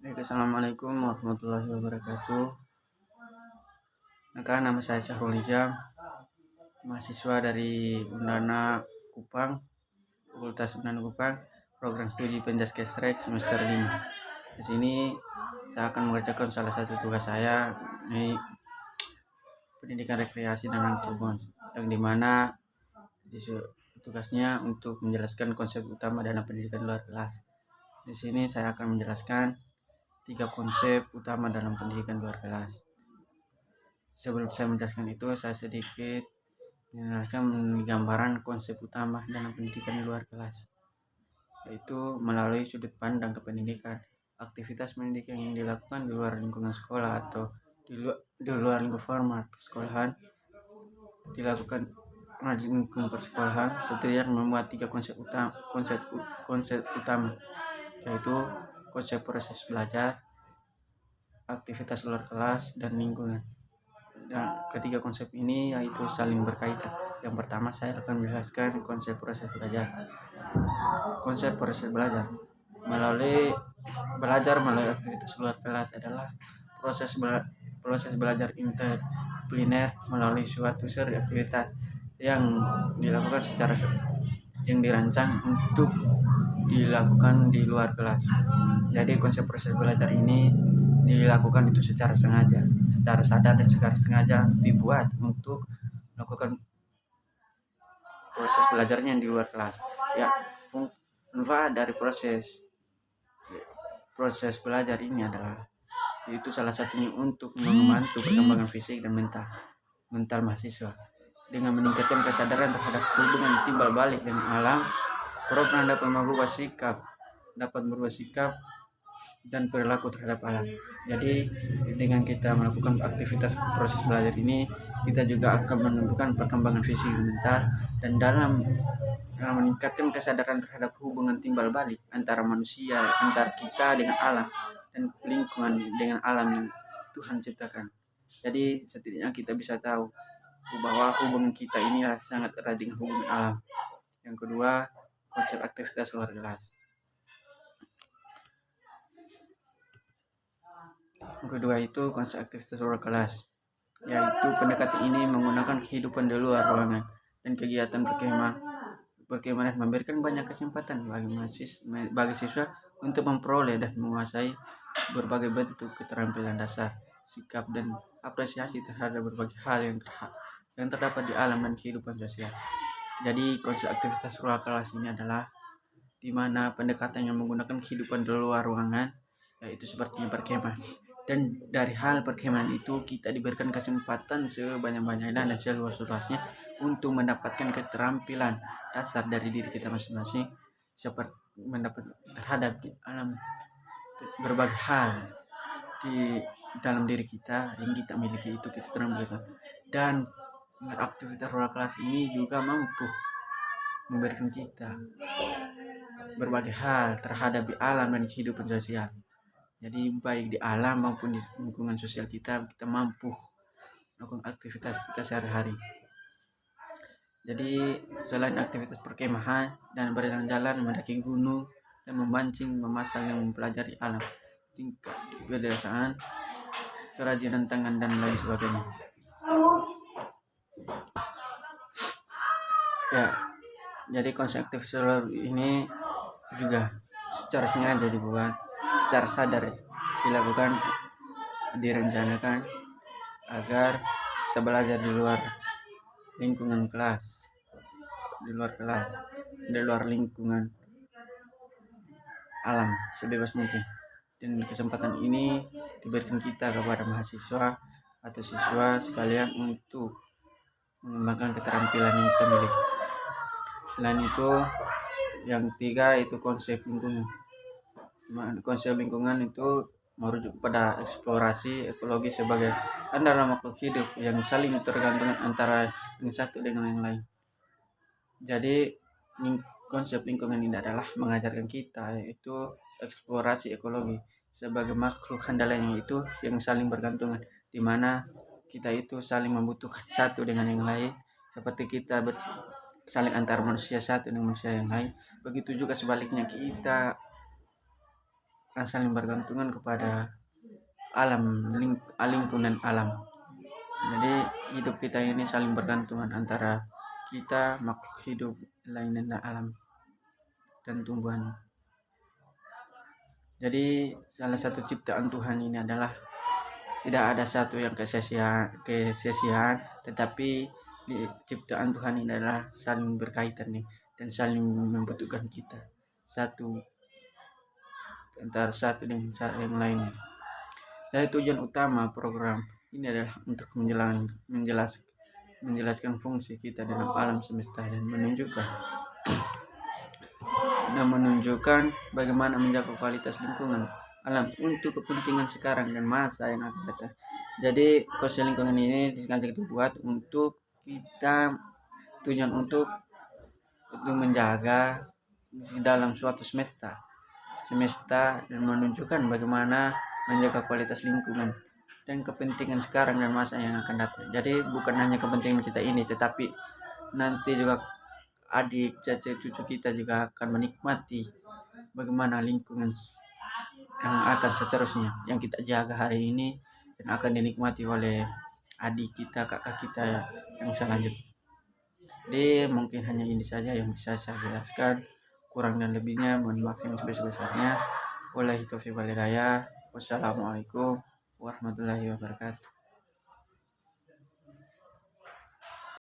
Assalamualaikum warahmatullahi wabarakatuh. Nama saya Syahrul Hijam, mahasiswa dari Undana Kupang, Fakultas Undana Kupang, program studi Penjaskesrek semester 5. Di sini saya akan mengerjakan salah satu tugas saya di pendidikan rekreasi dan lingkungan, yang dimana tugasnya untuk menjelaskan konsep utama dalam pendidikan luar kelas. Di sini saya akan menjelaskan 3 konsep utama dalam pendidikan luar kelas. Sebelum saya menjelaskan itu, saya sedikit menjelaskan gambaran konsep utama dalam pendidikan luar kelas, yaitu melalui sudut pandang kependidikan, aktivitas pendidikan yang dilakukan di luar lingkungan sekolah atau di luar lingkup formal persekolahan dilakukan di lingkungan persekolahan. Setidaknya membuat 3 konsep utama, yaitu konsep proses belajar, aktivitas luar kelas, dan lingkungan. Dan ketiga konsep ini yaitu saling berkaitan. Yang pertama, saya akan menjelaskan konsep proses belajar. Konsep proses belajar melalui aktivitas luar kelas adalah proses belajar interdisipliner melalui suatu seri aktivitas yang dilakukan yang dirancang untuk dilakukan di luar kelas. Jadi konsep proses belajar ini dilakukan itu secara sengaja, secara sadar dan secara sengaja dibuat untuk melakukan proses belajarnya di luar kelas. Ya, manfaat dari proses belajar ini adalah itu salah satunya untuk membantu perkembangan fisik dan mental mahasiswa dengan meningkatkan kesadaran terhadap hubungan timbal balik dengan alam. Program dapat berubah sikap dan perilaku terhadap alam. Jadi dengan kita melakukan aktivitas proses belajar ini, kita juga akan menentukan perkembangan fisik dan mental, dan dalam meningkatkan kesadaran terhadap hubungan timbal balik antara manusia, antara kita dengan alam, dan lingkungan dengan alam yang Tuhan ciptakan. Jadi setidaknya kita bisa tahu bahwa hubungan kita ini sangat erat dengan hubungan alam. Yang kedua, konsep aktivitas luar kelas. Yang kedua itu konsep aktivitas luar kelas, yaitu pendekatan ini menggunakan kehidupan di luar ruangan dan kegiatan berkemah memberikan banyak kesempatan bagi siswa untuk memperoleh dan menguasai berbagai bentuk keterampilan dasar, sikap, dan apresiasi terhadap berbagai hal yang terdapat di alam dan kehidupan sosial. Jadi konsep aktivitas luar kelas ini adalah di mana pendekatan yang menggunakan kehidupan di luar ruangan, yaitu seperti berkemah. Dan dari hal perkemahan itu kita diberikan kesempatan sebanyak-banyaknya dan seluas-luasnya untuk mendapatkan keterampilan dasar dari diri kita masing-masing, seperti mendapat terhadap alam berbagai hal di dalam diri kita yang kita miliki itu kita terampilkan. Dan aktivitas luar kelas ini juga mampu memberikan kita berbagai hal terhadap alam dan kehidupan sosial. Jadi baik di alam maupun di lingkungan sosial kita mampu melakukan aktivitas kita sehari-hari. Jadi selain aktivitas perkemahan dan berjalan-jalan, mendaki gunung, dan memancing, memasak, dan mempelajari alam, tingkat pedesaan, kerajinan tangan, dan lain sebagainya. Ya, jadi konsep aktivitas ini juga secara sengaja dibuat, secara sadar dilakukan, direncanakan agar kita belajar di luar lingkungan kelas, di luar lingkungan alam sebebas mungkin. Dan kesempatan ini diberikan kita kepada mahasiswa atau siswa sekalian untuk mengembangkan keterampilan yang kita miliki. Selain itu, yang ketiga itu konsep lingkungan. Konsep lingkungan itu merujuk pada eksplorasi ekologi sebagai dalam makhluk hidup yang saling tergantung antara yang satu dengan yang lain. Jadi konsep lingkungan ini adalah mengajarkan kita yaitu eksplorasi ekologi sebagai makhluk handalanya itu yang saling bergantungan, di mana kita itu saling membutuhkan satu dengan yang lain, seperti kita saling antar manusia satu dengan manusia yang lain. Begitu juga sebaliknya, kita akan saling bergantungan kepada lingkungan alam. Jadi hidup kita ini saling bergantungan antara kita, makhluk hidup lain, dan alam dan tumbuhan. Jadi salah satu ciptaan Tuhan ini adalah tidak ada satu yang kesia-siaan, tetapi di ciptaan Tuhan ini adalah saling berkaitan nih, dan saling membutuhkan kita satu antara satu dengan yang lainnya. Dari tujuan utama program ini adalah untuk menjelaskan fungsi kita dalam alam semesta dan menunjukkan bagaimana menjaga kualitas lingkungan alam untuk kepentingan sekarang dan masa yang akan datang. Jadi konser lingkungan ini disengaja dibuat untuk kita, tujuan untuk menjaga dalam suatu semesta dan menunjukkan bagaimana menjaga kualitas lingkungan dan kepentingan sekarang dan masa yang akan datang. Jadi bukan hanya kepentingan kita ini, tetapi nanti juga adik, caca, cucu kita juga akan menikmati bagaimana lingkungan yang akan seterusnya yang kita jaga hari ini dan akan dinikmati oleh adik kita, kakak kita yang selanjutnya. Jadi mungkin hanya ini saja yang bisa saya jelaskan. Kurang dan lebihnya mohon maaf yang sebesar-besarnya. Wallahi taufiq wal hidayah. Wassalamualaikum warahmatullahi wabarakatuh.